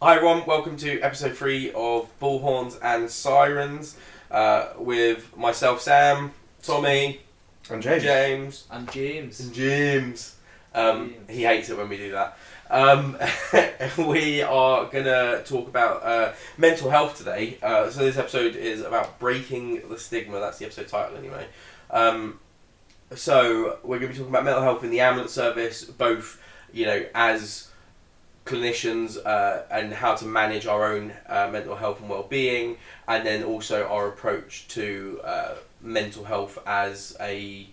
Hi everyone, welcome to episode 3 of Bullhorns and Sirens with myself Sam, Tommy, and James. And James. James. He hates it when we do that. We are going to talk about mental health today. So this episode is about breaking the stigma. That's the episode title anyway. So we're going to be talking about mental health in the ambulance service, both, as clinicians and how to manage our own mental health and well-being, and then also our approach to mental health as a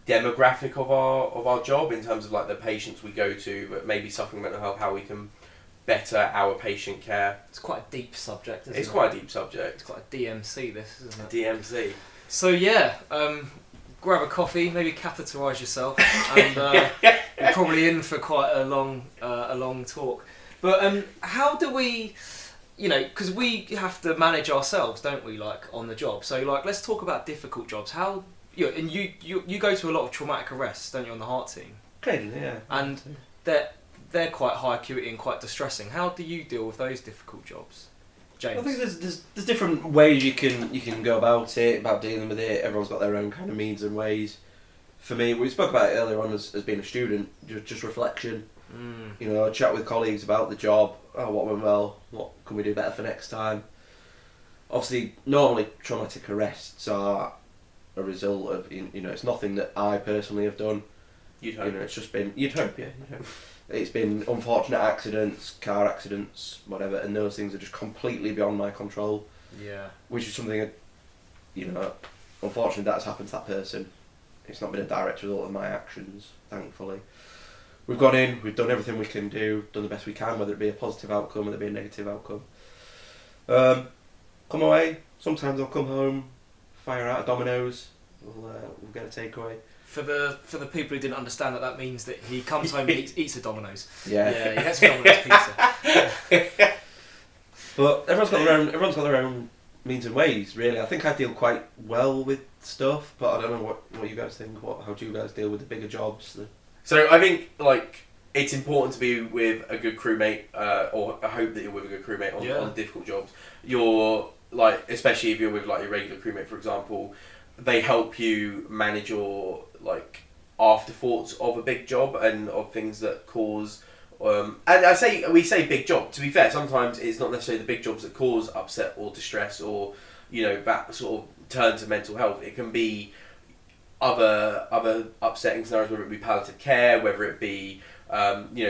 demographic of our job in terms of like the patients we go to but maybe suffering mental health, how we can better our patient care. It's quite a deep subject, isn't it? It's quite a deep subject. It's quite a DMC, this, isn't it? DMC. So yeah, grab a coffee, maybe catheterise yourself, and you're probably in for quite a long talk. But how do we, because we have to manage ourselves, don't we, like on the job? So like, let's talk about difficult jobs. How and you go to a lot of traumatic arrests, don't you, on the heart team? Clearly, yeah. And they're quite high acuity and quite distressing. How do you deal with those difficult jobs, James? I think there's different ways you can go about dealing with it. Everyone's got their own kind of means and ways. For me, we spoke about it earlier on as being a student, just reflection. Chat with colleagues about the job, what went well, what can we do better for next time. Obviously, normally traumatic arrests are a result of, it's nothing that I personally have done. You'd hope. It's just been, you'd hope. It's been unfortunate accidents, car accidents, whatever, and those things are just completely beyond my control. Yeah. Which is something that, unfortunately that's happened to that person. It's not been a direct result of my actions, thankfully. We've gone in, we've done everything we can do, done the best we can, whether it be a positive outcome, whether it be a negative outcome. Come away, sometimes I'll come home, fire out a Domino's, we'll get a takeaway. For the people who didn't understand that means that he comes home and eats a Domino's. Yeah. He gets a Domino's pizza. But everyone's got their own means and ways, really. I think I deal quite well with stuff, but I don't know what you guys think. How do you guys deal with the bigger jobs? So I think it's important to be with a good crewmate, or I hope that you're with a good crewmate on difficult jobs. You're especially if you're with your regular crewmate, for example, they help you manage your afterthoughts of a big job and of things that cause. And we say big job. To be fair, sometimes it's not necessarily the big jobs that cause upset or distress or that sort of turn to mental health. It can be other upsetting scenarios, whether it be palliative care, whether it be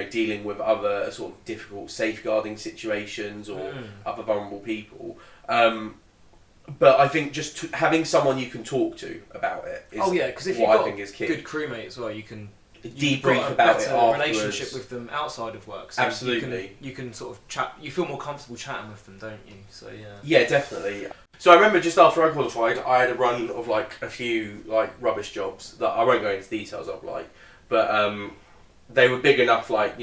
dealing with other sort of difficult safeguarding situations or other vulnerable people. But I think just having someone you can talk to about it is because if what you've I think got is key. a good crewmate as well, you can debrief about it afterwards. Relationship with them outside of work. So Absolutely. You can sort of chat. You feel more comfortable chatting with them, don't you? So yeah. Yeah, definitely. So I remember just after I qualified, I had a run of a few rubbish jobs that I won't go into details of but they were big enough that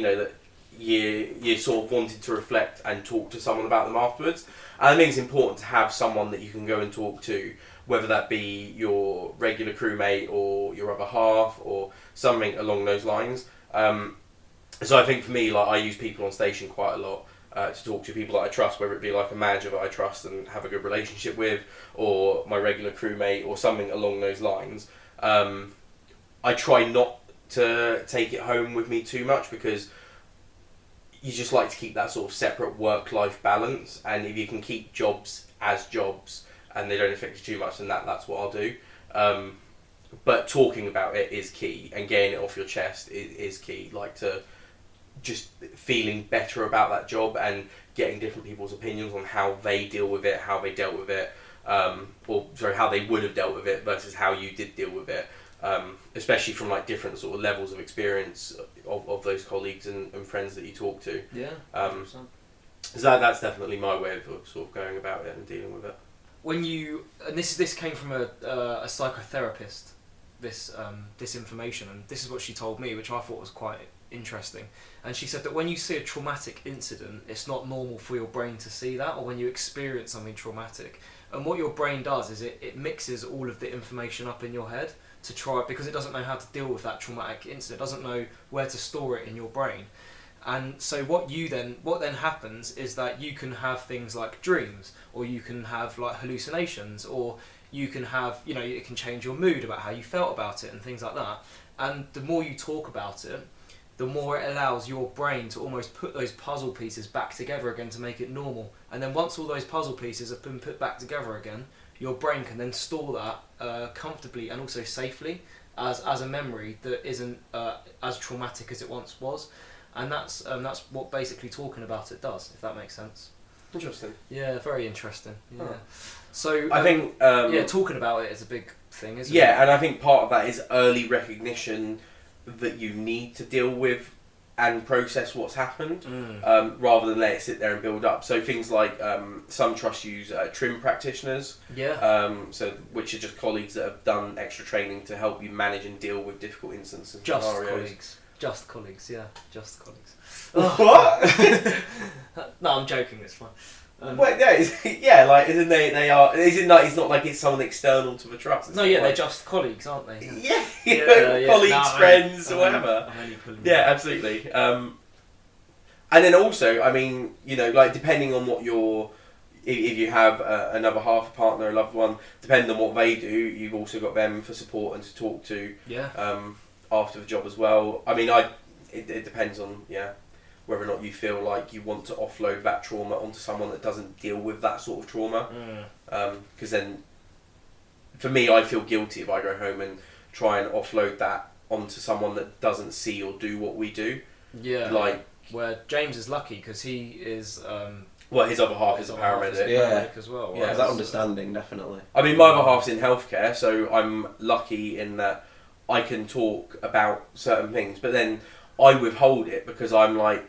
you sort of wanted to reflect and talk to someone about them afterwards. And I think it's important to have someone that you can go and talk to, whether that be your regular crewmate or your other half or something along those lines. So I think for me, I use people on station quite a lot to talk to people that I trust, whether it be a manager that I trust and have a good relationship with, or my regular crewmate or something along those lines. I try not to take it home with me too much because you just like to keep that sort of separate work-life balance, and if you can keep jobs as jobs and they don't affect you too much, then that's what I'll do. But talking about it is key, and getting it off your chest is key. To just feeling better about that job and getting different people's opinions on how they deal with it, how they dealt with it, how they would have dealt with it versus how you did deal with it. Especially from different sort of levels of experience of those colleagues and friends that you talk to. Yeah. So that's definitely my way of sort of going about it and dealing with it. When you this came from a psychotherapist, this information, and this is what she told me, which I thought was quite interesting. And she said that when you see a traumatic incident, it's not normal for your brain to see that, or when you experience something traumatic. And what your brain does is it mixes all of the information up in your head to try, because it doesn't know how to deal with that traumatic incident, it doesn't know where to store it in your brain. And so what then happens is that you can have things like dreams, or you can have like hallucinations, or you can have, it can change your mood about how you felt about it and things like that. And the more you talk about it, the more it allows your brain to almost put those puzzle pieces back together again to make it normal. And then once all those puzzle pieces have been put back together again, your brain can then store that comfortably and also safely as a memory that isn't as traumatic as it once was. And that's what basically talking about it does, if that makes sense. Interesting. Yeah, very interesting. Yeah. Oh. So I think talking about it is a big thing, isn't it? Yeah, and I think part of that is early recognition that you need to deal with and process what's happened, rather than let it sit there and build up. So things like some trusts use trim practitioners, which are just colleagues that have done extra training to help you manage and deal with difficult instances and scenarios. Just colleagues. What? No, I'm joking. It's fine. Well, like isn't they are? Isn't that? It's not like it's someone external to the trust. They're just colleagues, aren't they? Colleagues, friends, or whatever. Yeah, absolutely. And then also, I mean, like depending on what if you have another half partner, a loved one, depending on what they do, you've also got them for support and to talk to. After the job as well. I mean, it depends on whether or not you feel like you want to offload that trauma onto someone that doesn't deal with that sort of trauma. Because then, for me, I feel guilty if I go home and try and offload that onto someone that doesn't see or do what we do. Yeah. Like where James is lucky because he is. His other half is a paramedic. As well. Yeah, that understanding definitely. I mean, my other half's in healthcare, so I'm lucky in that I can talk about certain things, but then I withhold it because I'm like,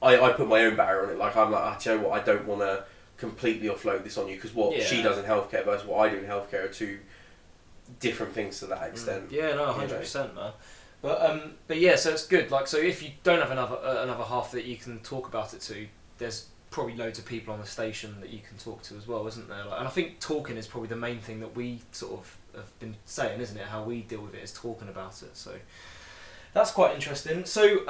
I put my own barrier on it. Like I'm like, do you know what? I don't want to completely offload this on you because what she does in healthcare versus what I do in healthcare are two different things to that extent. Yeah, no, 100%, man. But yeah, so it's good. Like, so if you don't have another half that you can talk about it to, there's probably loads of people on the station that you can talk to as well, isn't there? Like, and I think talking is probably the main thing that we sort of have been saying, isn't it? How we deal with it is talking about it. So that's quite interesting. So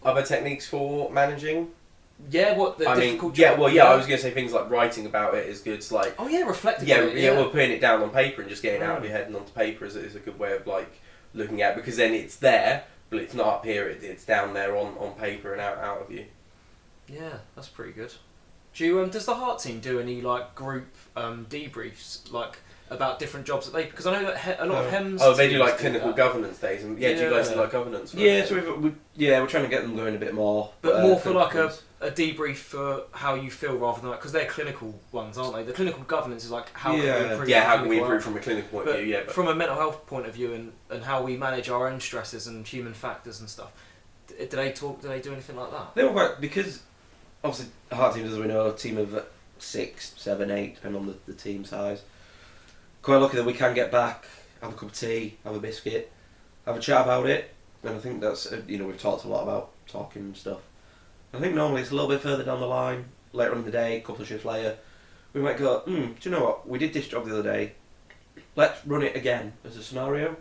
other techniques for managing? Yeah, what the difficult job? I was going to say things like writing about it is good. It's like reflecting. Well, putting it down on paper and just getting it out of your head and onto paper is a good way of like looking at it, because then it's there, but it's not up here. It's down there on paper and out of you. Yeah, that's pretty good. Do you does the Heart team do any like group debriefs like about different jobs that they? Because I know that a lot of HEMS. They do like clinical governance days, and do you guys do like governance? Yeah, so we're trying to get them going a bit more. But more for like a debrief for how you feel rather than because they're clinical ones, aren't they? The clinical governance is like how can we improve. Yeah, how can we improve from a clinical point of view? Yeah, but from a mental health point of view and how we manage our own stresses and human factors and stuff. Do they talk? Do they do anything like that? They were quite, because obviously the Heart team, as we know, a team of 6, 7, 8, depending on the team size. Quite lucky that we can get back, have a cup of tea, have a biscuit, have a chat about it, and I think that's we've talked a lot about talking and stuff. I think normally it's a little bit further down the line, later on in the day, a couple of shifts later, we might go, do you know what, we did this job the other day, let's run it again as a scenario. Okay.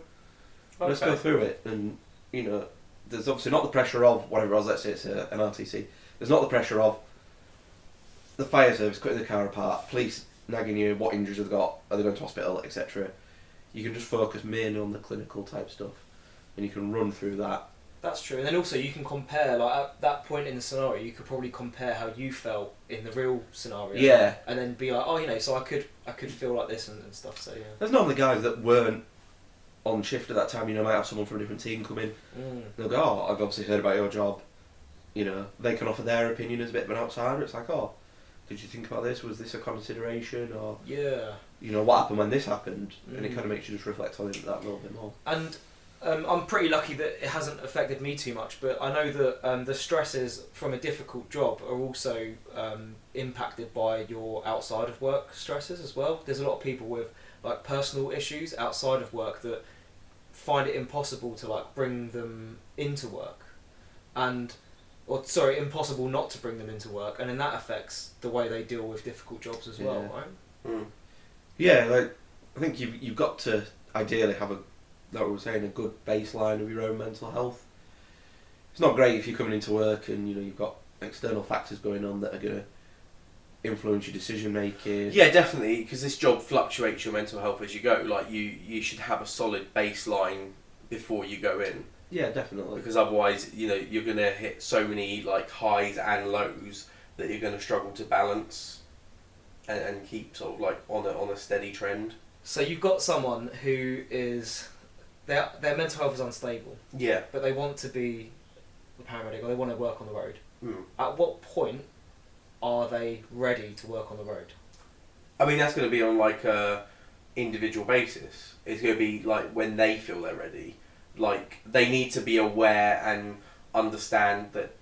Let's go through it, and there's obviously not the pressure of whatever it was, let's say it's an RTC, there's not the pressure of the fire service cutting the car apart, police nagging you, what injuries have they got, are they going to hospital, etc. You can just focus mainly on the clinical type stuff, and you can run through that. That's true, and then also you can compare, like at that point in the scenario, you could probably compare how you felt in the real scenario. Yeah. And then be like, so I could feel like this and stuff. So yeah. There's normally guys that weren't on shift at that time. Might have someone from a different team come in. They'll go, I've obviously heard about your job. They can offer their opinion as a bit of an outsider. It's like, did you think about this? Was this a consideration? Or what happened when this happened? And it kind of makes you just reflect on it that little bit more. And I'm pretty lucky that it hasn't affected me too much, but I know that the stresses from a difficult job are also impacted by your outside of work stresses as well. There's a lot of people with like personal issues outside of work that find it impossible to like bring them into work, impossible not to bring them into work, and then that affects the way they deal with difficult jobs as well, right? Yeah, like I think you've got to ideally have like we were saying, a good baseline of your own mental health. it's not great if you're coming into work and you've got external factors going on that are going to influence your decision making. Yeah, definitely, because this job fluctuates your mental health as you go. Like you should have a solid baseline before you go in. Yeah, definitely. Because otherwise, you're going to hit so many like highs and lows that you're going to struggle to balance and keep sort of like on a steady trend. So you've got someone who is their mental health is unstable. Yeah. But they want to be a paramedic or they want to work on the road. Mm. At what point are they ready to work on the road? I mean, that's going to be on like a individual basis. It's going to be like when they feel they're ready. Like they need to be aware and understand that,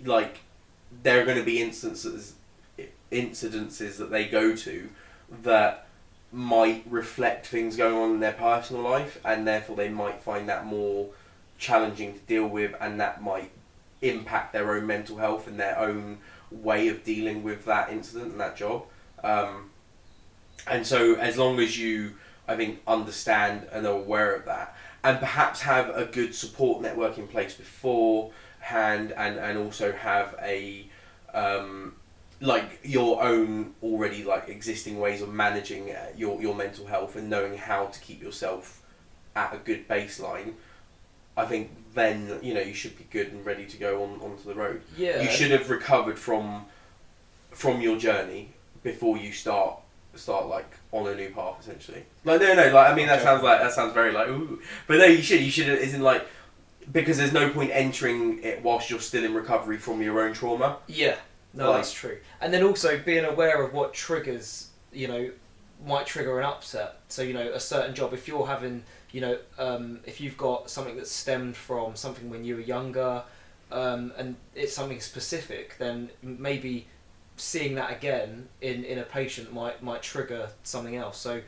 like, there are going to be incidences that they go to that might reflect things going on in their personal life, and therefore they might find that more challenging to deal with, and that might impact their own mental health and their own way of dealing with that incident and that job. And so as long as you, I think, understand and are aware of that, and perhaps have a good support network in place beforehand, and also have a like your own already like existing ways of managing your mental health and knowing how to keep yourself at a good baseline, I think then you should be good and ready to go onto the road. Yeah. You should have recovered from your journey before you start like on a new path, essentially. Like no, like I mean Okay. that sounds very like ooh, but no, you should isn't like, because there's no point entering it whilst you're still in recovery from your own trauma. Yeah. No, Like- that's true. And then also being aware of what triggers, might trigger an upset. So, a certain job, if you're having, if you've got something that's stemmed from something when you were younger, and it's something specific, then maybe seeing that again in a patient might trigger something else. So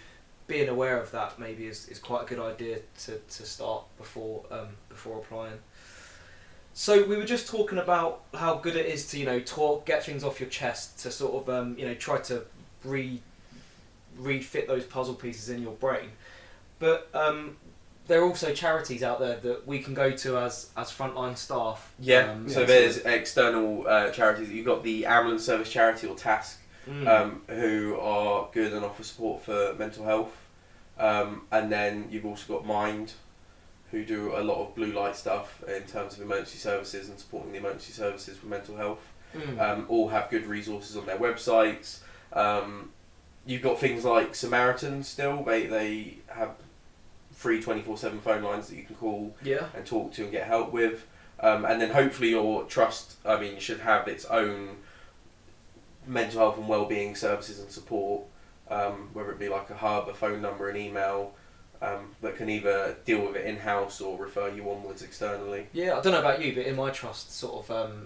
being aware of that maybe is quite a good idea to start before applying. So we were just talking about how good it is to talk, get things off your chest, to sort of try to refit those puzzle pieces in your brain. But there are also charities out there that we can go to as frontline staff. Yeah. So there's external charities. You've got the Ambulance Service Charity, or TASC, who are good and offer support for mental health. And then you've also got Mind, who do a lot of blue light stuff in terms of emergency services and supporting the emergency services for mental health. All have good resources on their websites. You've got things like Samaritans still. They have free 24/7 phone lines that you can call and talk to and get help with. And then hopefully your trust, should have its own mental health and wellbeing services and support, whether it be like a hub, a phone number, an email, that can either deal with it in-house or refer you onwards externally. Yeah, I don't know about you, but in my trust, sort of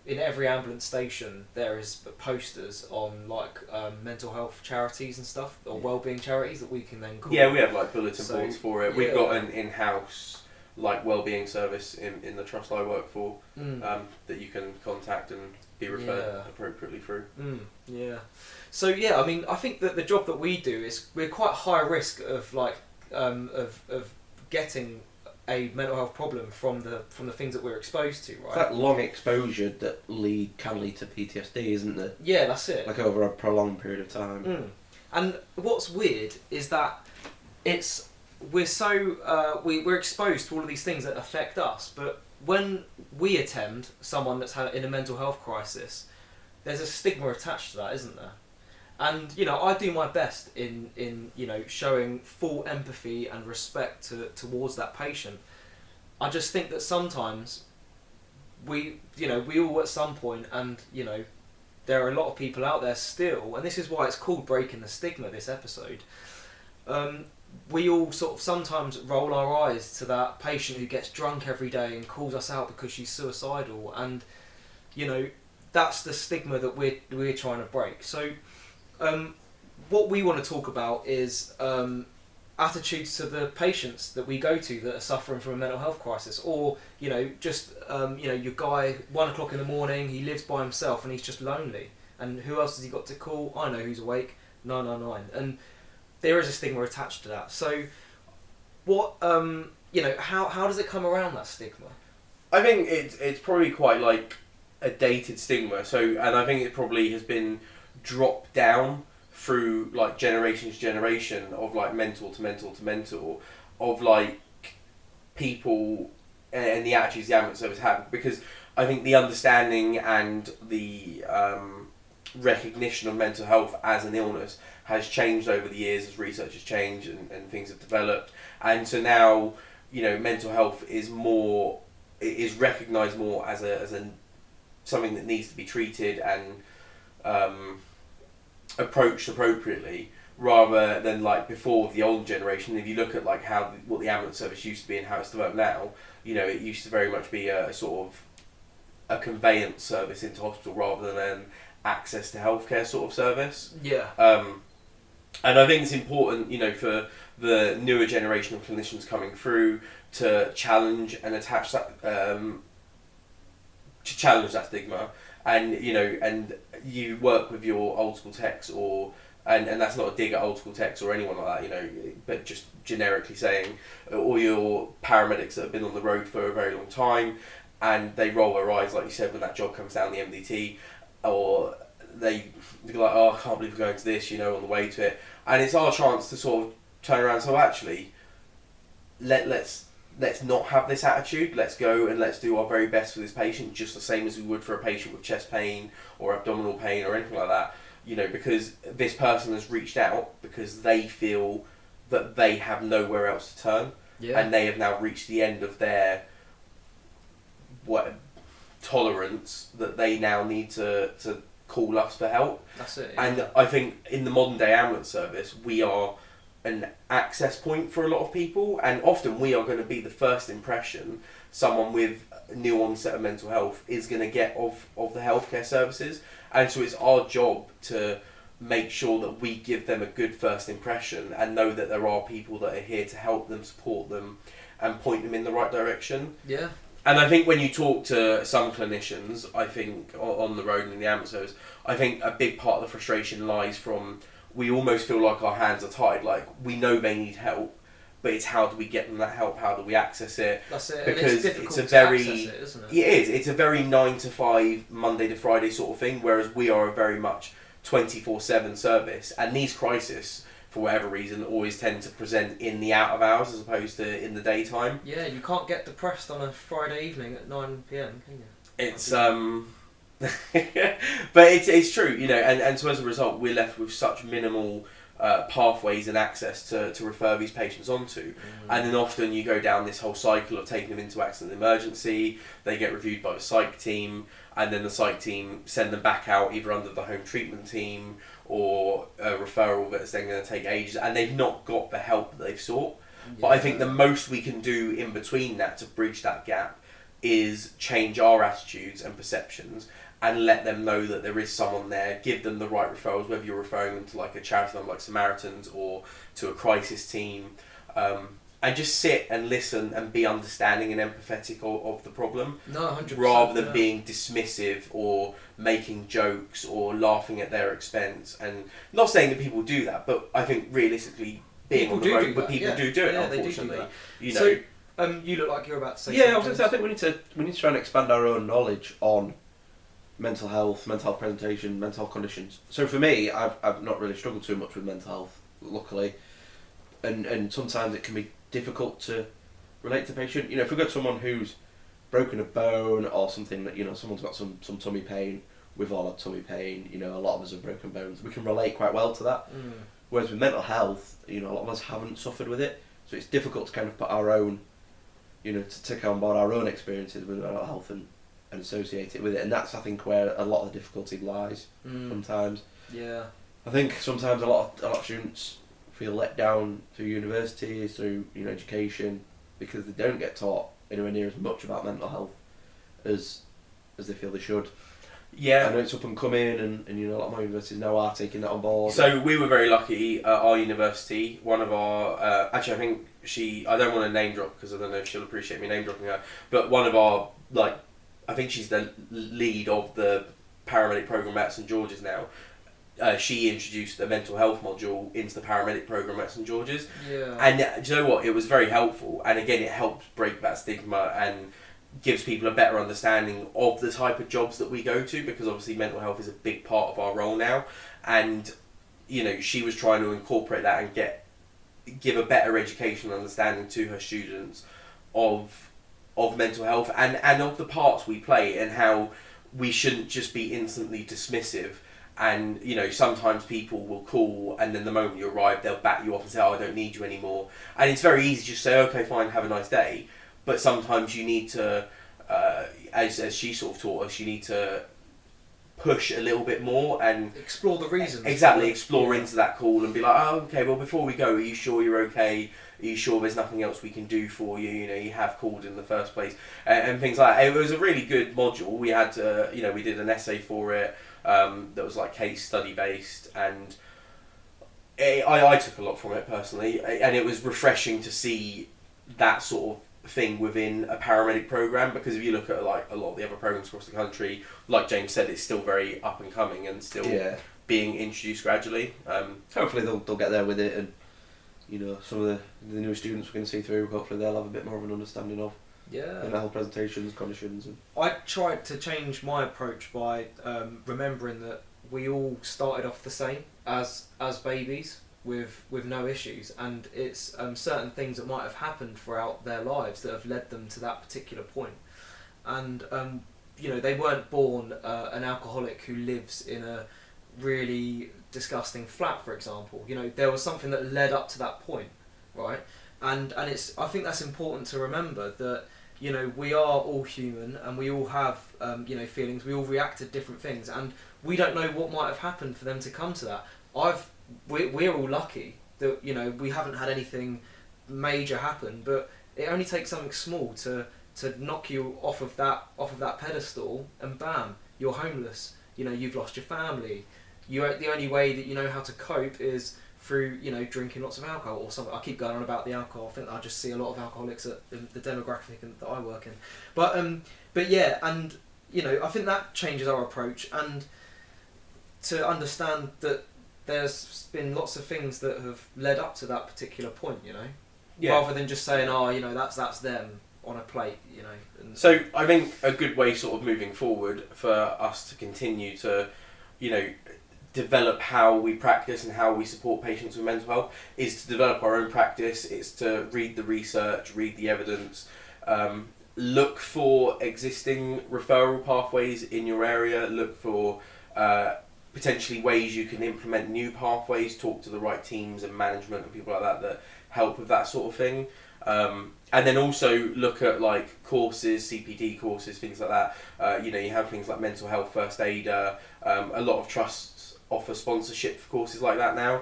in every ambulance station, there is posters on like mental health charities and stuff, or wellbeing charities that we can then call. Yeah, we have like bulletin boards for it. Yeah. We've got an in-house like wellbeing service in the trust I work for, that you can contact and be referred appropriately through. Yeah. So I think that the job that we do is we're quite high risk of like of getting a mental health problem from the things that we're exposed to, right? It's that long exposure that can lead to PTSD, isn't it? Yeah, that's it. Like over a prolonged period of time. And what's weird is that we're exposed to all of these things that affect us, but when we attend someone that's in a mental health crisis, there's a stigma attached to that, isn't there? And I do my best in showing full empathy and respect towards that patient. I just think that sometimes we all at some point, and there are a lot of people out there still, and this is why it's called Breaking the Stigma, this episode. We all sort of sometimes roll our eyes to that patient who gets drunk every day and calls us out because she's suicidal, and that's the stigma that we're trying to break. So what we want to talk about is attitudes to the patients that we go to that are suffering from a mental health crisis, or just your guy 1 o'clock in the morning, he lives by himself and he's just lonely, and who else has he got to call? I know who's awake, 999. And there is a stigma attached to that. So what how does it come around, that stigma? I think it's probably quite like a dated stigma. So, and I think it probably has been dropped down through like generation to generation of like mentor to mentor to mentor of like people and the attitudes the ambulance service have, because I think the understanding and the recognition of mental health as an illness has changed over the years as research has changed and things have developed, and so now, you know, mental health is recognised more as a something that needs to be treated and approached appropriately, rather than like before the old generation. If you look at like what the ambulance service used to be and how it's developed now, you know, it used to very much be a sort of a conveyance service into hospital rather than access to healthcare sort of service. Yeah. And I think it's important, you know, for the newer generation of clinicians coming through to challenge and attach that, to challenge that stigma, and you know, and you work with your old school techs, and that's not a dig at old school techs or anyone like that, you know, but just generically saying, all your paramedics that have been on the road for a very long time, and they roll their eyes, like you said, when that job comes down the MDT, or they're like, oh, I can't believe we're going to this, you know, on the way to it. And it's our chance to sort of turn around, so actually, let's not have this attitude. Let's go and let's do our very best for this patient, just the same as we would for a patient with chest pain or abdominal pain or anything like that. You know, because this person has reached out because they feel that they have nowhere else to turn, and they have now reached the end of their tolerance, that they now need to call us for help. That's it. Yeah. And I think in the modern day ambulance service, we are an access point for a lot of people, and often we are going to be the first impression someone with new onset of mental health is going to get of the healthcare services. And so it's our job to make sure that we give them a good first impression and know that there are people that are here to help them, support them, and point them in the right direction. Yeah. And I think when you talk to some clinicians, I think on the road and in the ambulance service, I think a big part of the frustration lies from, we almost feel like our hands are tied. Like, we know they need help, but it's how do we get them that help? How do we access it? That's it. Because it's difficult it's a to very, access it, isn't it? It is. It's a very 9 to 5, Monday to Friday sort of thing, whereas we are a very much 24/7 service. And these crises, for whatever reason, always tend to present in the out of hours as opposed to in the daytime. Yeah, you can't get depressed on a Friday evening at 9 PM, can you? It's but it's true, you know, and so as a result, we're left with such minimal pathways and access to refer these patients onto. And then often you go down this whole cycle of taking them into accident emergency, they get reviewed by the psych team, and then the psych team send them back out either under the home treatment team or a referral that's then going to take ages, and they've not got the help that they've sought. Yeah. But I think the most we can do in between that to bridge that gap is change our attitudes and perceptions and let them know that there is someone there, give them the right referrals, whether you're referring them to like a charity like Samaritans or to a crisis team, and just sit and listen and be understanding and empathetic of the problem. No, 100%. Rather than being dismissive or making jokes or laughing at their expense. And not saying that people do that, but I think realistically, being people on the road, but people do it, yeah, unfortunately. They do you know. So, you look like you're about to say Yeah, something. I was going to say, I think we need to try and expand our own knowledge on mental health presentation, mental health conditions. So for me, I've not really struggled too much with mental health, luckily, and sometimes it can be difficult to relate to the patient. You know, if we got someone who's broken a bone or something, that, you know, someone's got some tummy pain, we've all had tummy pain, you know, a lot of us have broken bones, we can relate quite well to that. Whereas with mental health, you know, a lot of us haven't suffered with it, so it's difficult to kind of put our own, you know, to take on board our own experiences with mental health and associate it with it, and that's, I think, where a lot of the difficulty lies sometimes. Yeah. I think sometimes a lot of students feel let down through universities, through, you know, education, because they don't get taught anywhere near as much about mental health as they feel they should. Yeah. I know it's up and coming, and you know, a lot of my universities now are taking that on board. So we were very lucky at our university. One of our actually, I think I don't want to name drop because I don't know if she'll appreciate me name dropping her, but one of our, like, I think she's the lead of the paramedic program at St George's now. She introduced the mental health module into the paramedic program at St George's. Yeah. And do you know what? It was very helpful, and again, it helped break that stigma and gives people a better understanding of the type of jobs that we go to, because obviously mental health is a big part of our role now, and she was trying to incorporate that and give a better education and understanding to her students of mental health and of the parts we play, and how we shouldn't just be instantly dismissive. And sometimes people will call, and then the moment you arrive they'll bat you off and say, oh, I don't need you anymore, and it's very easy to just say, okay, fine, have a nice day. But sometimes you need to, as she sort of taught us, you need to push a little bit more and explore the reasons. Exactly, explore into that call and be like, oh, okay, well, before we go, are you sure you're okay? Are you sure there's nothing else we can do for you? You have called in the first place, and things like that. It was a really good module. We had to, we did an essay for it that was like case study based, and I took a lot from it personally, and it was refreshing to see that sort of thing within a paramedic program, because if you look at like a lot of the other programs across the country, like James said, it's still very up and coming and still being introduced gradually. Hopefully they'll get there with it, and some of the newer students we're going to see through, hopefully they'll have a bit more of an understanding of mental health presentations, conditions. I tried to change my approach by remembering that we all started off the same as babies with no issues, and it's certain things that might have happened throughout their lives that have led them to that particular point. And they weren't born an alcoholic who lives in a really disgusting flat, for example. There was something that led up to that point, right? And it's, I think that's important to remember, that we are all human, and we all have feelings. We all react to different things, and we don't know what might have happened for them to come to that. We're all lucky that we haven't had anything major happen, but it only takes something small to knock you off of that pedestal, and bam, you're homeless. You've lost your family. The only way that you know how to cope is through drinking lots of alcohol or something. I keep going on about the alcohol. I think I just see a lot of alcoholics at the demographic that I work in. But yeah, and I think that changes our approach, and to understand that there's been lots of things that have led up to that particular point, rather than just saying, oh, that's them on a plate, And so I think a good way sort of moving forward for us to continue to, develop how we practice and how we support patients with mental health is to develop our own practice. It's to read the research, read the evidence, look for existing referral pathways in your area, look for potentially ways you can implement new pathways, talk to the right teams and management and people like that help with that sort of thing. And then also look at like courses, CPD courses, things like that. You have things like mental health first aid. A lot of trusts offer sponsorship for courses like that now.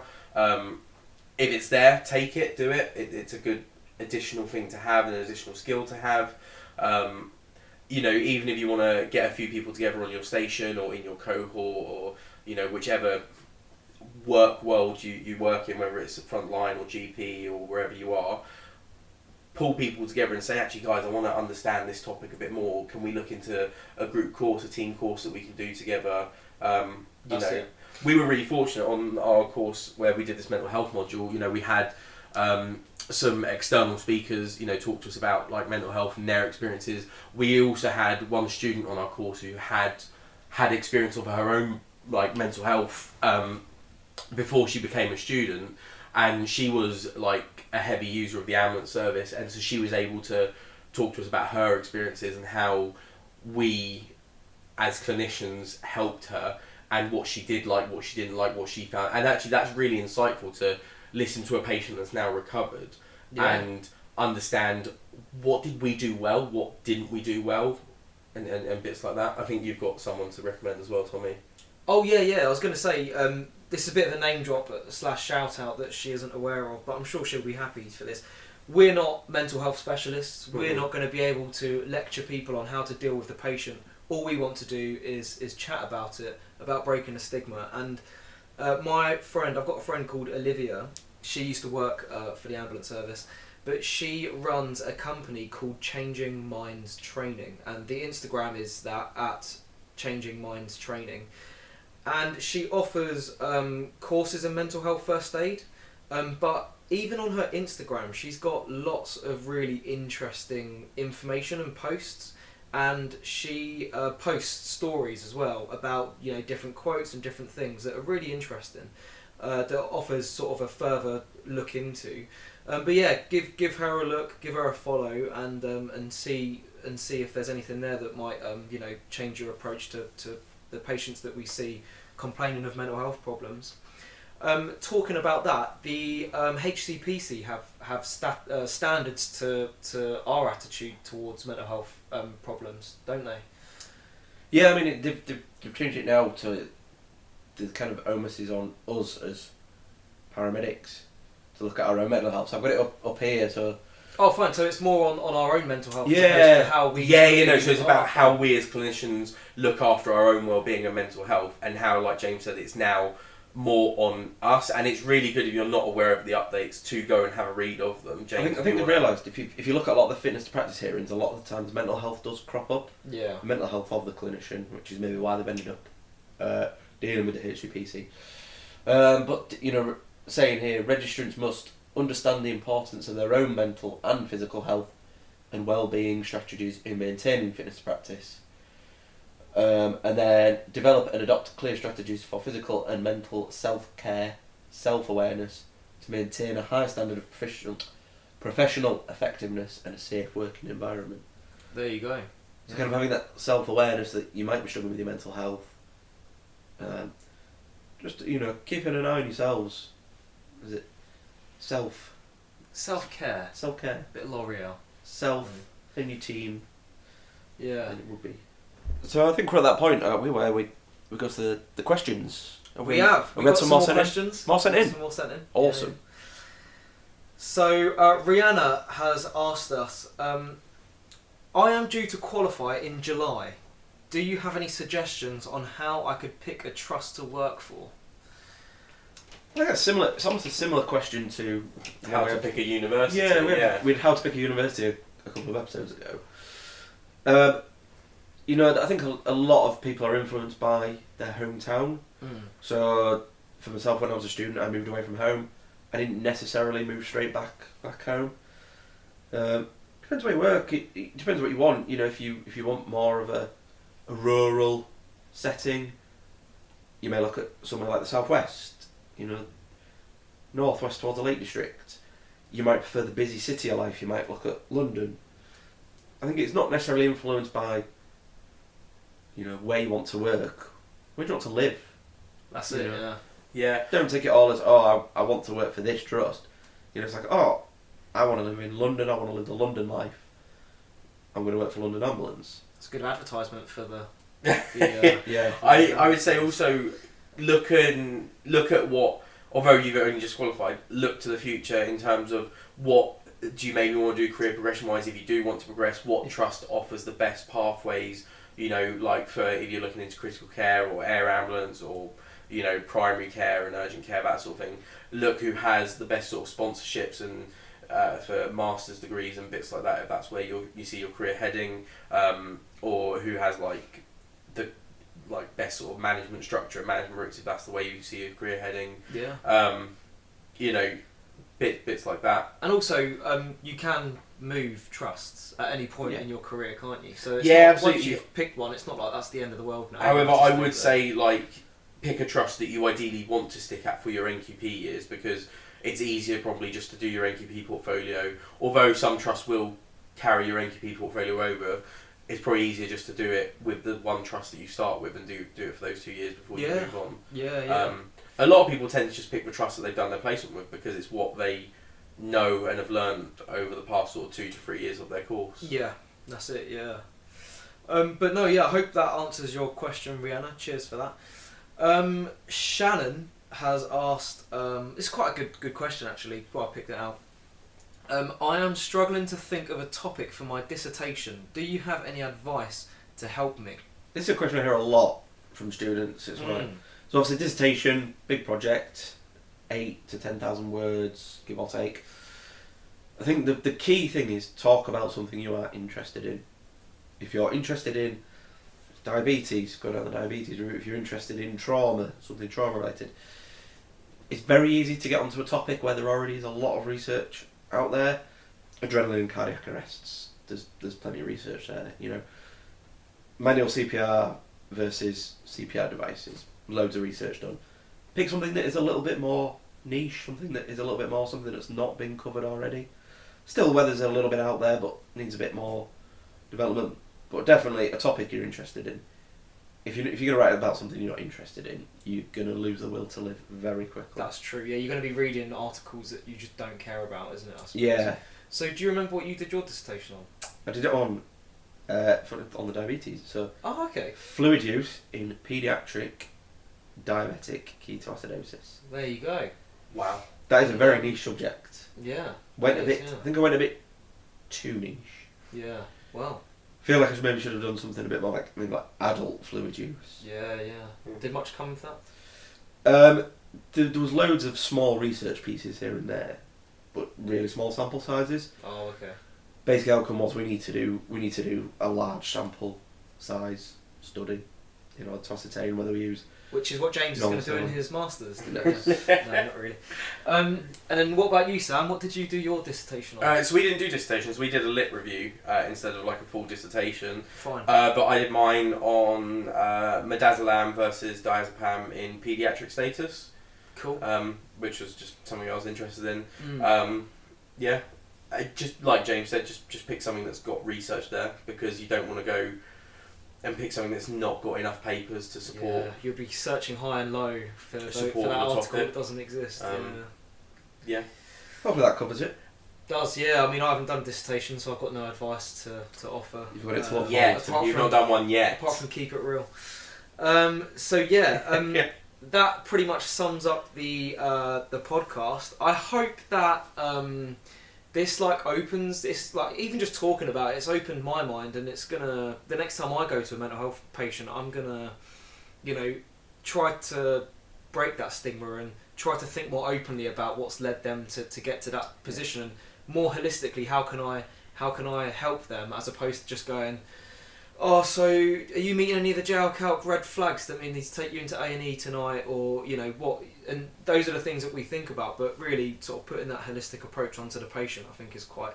If it's there, take it, do it. It's a good additional thing to have, and an additional skill to have. Even if you want to get a few people together on your station or in your cohort, or whichever work world you work in, whether it's frontline or GP or wherever you are, pull people together and say, actually guys, I want to understand this topic a bit more. Can we look into a group course, a team course that we can do together? We were really fortunate on our course where we did this mental health module. We had some external speakers, talk to us about like mental health and their experiences. We also had one student on our course who had experience of her own like mental health before she became a student, and she was like a heavy user of the ambulance service, and so she was able to talk to us about her experiences and how we as clinicians helped her, and what she did like, what she didn't like, what she found. And actually that's really insightful to listen to a patient that's now recovered and understand what did we do well, what didn't we do well, and bits like that. I think you've got someone to recommend as well, Tommy. Oh yeah, I was going to say, this is a bit of a name drop / shout out that she isn't aware of, but I'm sure she'll be happy for this. We're not mental health specialists. Mm-hmm. We're not going to be able to lecture people on how to deal with the patient. All we want to do is chat about it, about breaking the stigma. And my friend, I've got a friend called Olivia. She used to work for the ambulance service, but she runs a company called Changing Minds Training, and the Instagram is that at Changing Minds Training. And she offers courses in mental health first aid, but even on her Instagram, she's got lots of really interesting information and posts. and she posts stories as well about, you know, different quotes and different things that are really interesting. That offers sort of a further look into. But yeah, give her a look, give her a follow, and see if there's anything there that might you know, change your approach to the patients that we see complaining of mental health problems. Talking about that, the HCPC have standards to our attitude towards mental health problems, don't they? Yeah, I mean, they've changed it now to the kind of onus is on us as paramedics to look at our own mental health. So I've got it up here. So Oh, fine. So it's more on our own mental health. Yeah. As opposed to how we. Yeah, you know. So it's about how we as clinicians look after our own well-being and mental health, and how, like James said, it's now more on us. And it's really good if you're not aware of the updates to go and have a read of them. James, I think they've realised if you look at a lot of the fitness to practice hearings, a lot of the times mental health does crop up. Yeah. Mental health of the clinician, which is maybe why they've ended up dealing with the HCPC. But, you know, saying here, registrants must understand the importance of their own mental and physical health and well-being strategies in maintaining fitness to practice. And then develop and adopt clear strategies for physical and mental self-care, self-awareness to maintain a high standard of professional effectiveness and a safe working environment. There you go. So kind of having that self-awareness that you might be struggling with your mental health. Just, you know, keeping an eye on yourselves. Is it self-care? Self-care. Bit of L'Oreal. And your team. Yeah. And it would be. So I think we're at that point, aren't we, where we go to the questions. We have. We had some more questions. More sent in. Some more sent in. Awesome. Yeah. So Rihanna has asked us, I am due to qualify in July. Do you have any suggestions on how I could pick a trust to work for? I think that's similar. It's almost a similar question to how to pick a university. Yeah, we had how to pick a university a couple of episodes ago. You know, I think a lot of people are influenced by their hometown. So, for myself, when I was a student, I moved away from home. I didn't necessarily move straight back home. Depends where you work. It depends what you want. You know, if you want more of a rural setting, you may look at somewhere like the southwest. You know, northwest towards the Lake District. You might prefer the busy city of life. You might look at London. I think it's not necessarily influenced by, you know, where you want to work, where you want to live. That's it. know. Yeah. Don't take it all as, oh, I want to work for this trust. You know, it's like, oh, I want to live in London. I want to live the London life. I'm going to work for London Ambulance. It's a good advertisement for the. Yeah. I would say also look at what, although you've only just qualified, look to the future in terms of what do you maybe want to do career progression wise. If you do want to progress, what trust offers the best pathways, you know, like for if you're looking into critical care or air ambulance or, you know, primary care and urgent care, that sort of thing. Look who has the best sort of sponsorships and for master's degrees and bits like that, if that's where you see your career heading, or who has like the best sort of management structure and management routes, if that's the way you see your career heading. Yeah. You know, bits like that. And also, you can move trusts at any point in your career, can't you? So it's Yeah, not, absolutely. once you've picked one, it's not like that's the end of the world now. However, I would say pick a trust that you ideally want to stick at for your NQP years, because it's easier probably just to do your NQP portfolio. Although some trusts will carry your NQP portfolio over, it's probably easier just to do it with the one trust that you start with and do it for those 2 years before you move on. Yeah. A lot of people tend to just pick the trust that they've done their placement with because it's what they know and have learned over the past sort of 2 to 3 years of their course. Yeah, that's it. Yeah. But no, yeah. I hope that answers your question, Rihanna. Cheers for that. Shannon has asked. It's quite a good question actually. Before I picked it out. I am struggling to think of a topic for my dissertation. Do you have any advice to help me? This is a question I hear a lot from students. It's like, so obviously dissertation, big project, 8 to 10,000 words, give or take. I think the key thing is talk about something you are interested in. If you're interested in diabetes, go down the diabetes route. If you're interested in trauma, something trauma related, it's very easy to get onto a topic where there already is a lot of research out there. Adrenaline and cardiac arrests, there's plenty of research there, you know. manual CPR versus CPR devices. Loads of research done. Pick something that is a little bit more niche, something that is a little bit more something that's not been covered already. Still, the weather's a little bit out there, but needs a bit more development. But definitely a topic you're interested in. If you're going to write about something you're not interested in, you're going to lose the will to live very quickly. That's true. Yeah, you're going to be reading articles that you just don't care about, isn't it? I suppose. Yeah. So, do you remember what you did your dissertation on? I did it on the diabetes. So. Oh, okay. Fluid use in paediatric diabetic ketoacidosis. There you go. Wow. That is a very niche subject. Yeah. I Yeah. think I went a bit too niche. Yeah. Well. Feel like I maybe should have done something a bit more like adult fluid use. Yeah. Did much come with that? There was loads of small research pieces here and there, but really small sample sizes. Oh, okay. Basic outcome was we need to do a large sample size study, to ascertain whether we use. Which is what James is going to do in his masters. No. No, not really. And then what about you, Sam? What did you do your dissertation on? So we didn't do dissertations. We did a lit review instead of like a full dissertation. Fine. But I did mine on midazolam versus diazepam in paediatric status. Cool. Which was just something I was interested in. Mm. Yeah. Just like James said, just pick something that's got research there, because you don't want to go and pick something that's not got enough papers to support. Yeah, you'll be searching high and low for that the article topic. that doesn't exist. Yeah. Hopefully that covers it. Does, yeah. I mean, I haven't done a dissertation, so I've got no advice to offer. You've got it to look Yeah, apart you've from- not done one yet. Apart from keep it real. That pretty much sums up the podcast. I hope that this opens this, even just talking about it's opened my mind, and it's gonna, the next time I go to a mental health patient, I'm gonna try to break that stigma and try to think more openly about what's led them to get to that position, and more holistically, how can I help them, as opposed to just going, oh, so are you meeting any of the jail calc red flags that mean they need to take you into A&E tonight, or what? And those are the things that we think about, but really sort of putting that holistic approach onto the patient, I think is quite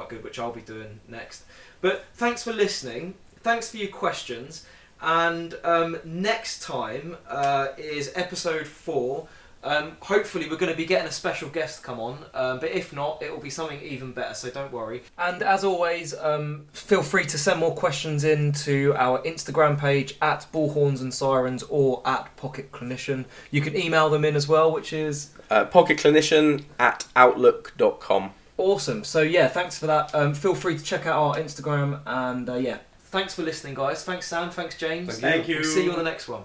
good, which I'll be doing next. But thanks for listening, thanks for your questions, and next time is episode 4. Hopefully we're going to be getting a special guest come on, but if not, it will be something even better, so don't worry. And as always, feel free to send more questions in to our Instagram page at Bullhorns and Sirens or at Pocket Clinician. You can email them in as well, which is pocketclinician@outlook.com. awesome. So yeah, thanks for that. Feel free to check out our Instagram, and thanks for listening, guys. Thanks, Sam. Thanks, James. Thank you. We'll see you on the next one.